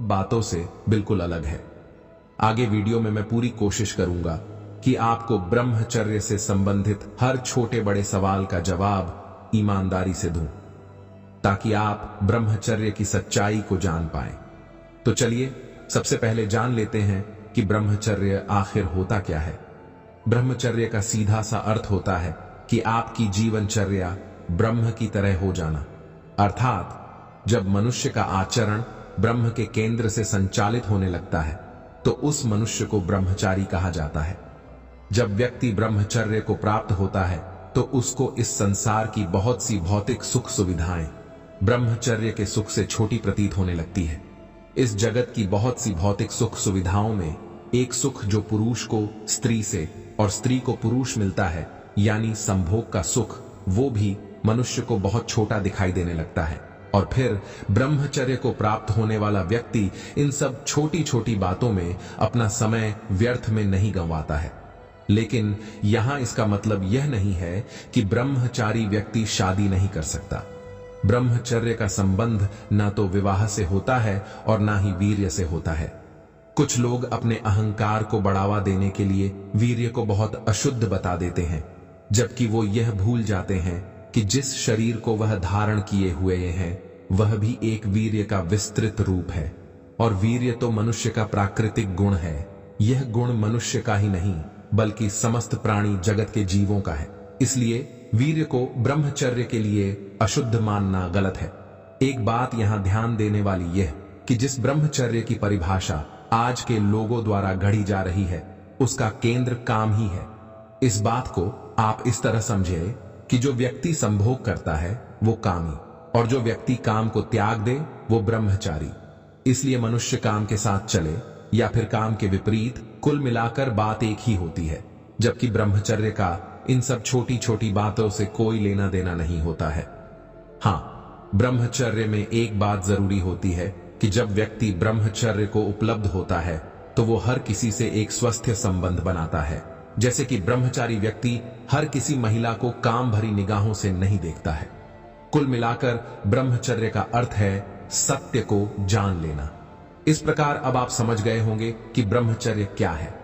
बातों से बिल्कुल अलग है। आगे वीडियो में मैं पूरी कोशिश करूंगा कि आपको ब्रह्मचर्य से संबंधित हर छोटे बड़े सवाल का जवाब ईमानदारी से दूं, ताकि आप ब्रह्मचर्य की सच्चाई को जान पाएं। तो चलिए सबसे पहले जान लेते हैं कि ब्रह्मचर्य आखिर होता क्या है। ब्रह्मचर्य का सीधा सा अर्थ होता है कि आपकी जीवनचर्या ब्रह्म की तरह हो जाना, अर्थात जब मनुष्य का आचरण ब्रह्म के केंद्र से संचालित होने लगता है तो उस मनुष्य को ब्रह्मचारी कहा जाता है। जब व्यक्ति ब्रह्मचर्य को प्राप्त होता है तो उसको इस संसार की बहुत सी भौतिक सुख सुविधाएं ब्रह्मचर्य के सुख से छोटी प्रतीत होने लगती है। इस जगत की बहुत सी भौतिक सुख सुविधाओं में एक सुख जो पुरुष को स्त्री से और स्त्री को पुरुष मिलता है, यानी संभोग का सुख, वो भी मनुष्य को बहुत छोटा दिखाई देने लगता है। और फिर ब्रह्मचर्य को प्राप्त होने वाला व्यक्ति इन सब छोटी छोटी बातों में अपना समय व्यर्थ में नहीं गंवाता है। लेकिन यहां इसका मतलब यह नहीं है कि ब्रह्मचारी व्यक्ति शादी नहीं कर सकता। ब्रह्मचर्य का संबंध ना तो विवाह से होता है और ना ही वीर्य से होता है। कुछ लोग अपने अहंकार को बढ़ावा देने के लिए वीर्य को बहुत अशुद्ध बता देते हैं, जबकि वो यह भूल जाते हैं कि जिस शरीर को वह धारण किए हुए हैं वह भी एक वीर्य का विस्तृत रूप है। और वीर्य तो मनुष्य का प्राकृतिक गुण है। यह गुण मनुष्य का ही नहीं बल्कि समस्त प्राणी जगत के जीवों का है। इसलिए वीर्य को ब्रह्मचर्य के लिए अशुद्ध मानना गलत है। एक बात यहां ध्यान देने वाली यह कि जिस ब्रह्मचर्य की परिभाषा आज के लोगों द्वारा गढ़ी जा रही है उसका केंद्र काम ही है। इस बात को आप इस तरह समझिए कि जो व्यक्ति संभोग करता है वो कामी, और जो व्यक्ति काम को त्याग दे वो ब्रह्मचारी। इसलिए मनुष्य काम के साथ चले या फिर काम के विपरीत, कुल मिलाकर बात एक ही होती है। जबकि ब्रह्मचर्य का इन सब छोटी छोटी बातों से कोई लेना देना नहीं होता है। हां, ब्रह्मचर्य में एक बात जरूरी होती है कि जब व्यक्ति ब्रह्मचर्य को उपलब्ध होता है तो वो हर किसी से एक स्वस्थ संबंध बनाता है। जैसे कि ब्रह्मचारी व्यक्ति हर किसी महिला को काम भरी निगाहों से नहीं देखता है। कुल मिलाकर ब्रह्मचर्य का अर्थ है सत्य को जान लेना। इस प्रकार अब आप समझ गए होंगे कि ब्रह्मचर्य क्या है।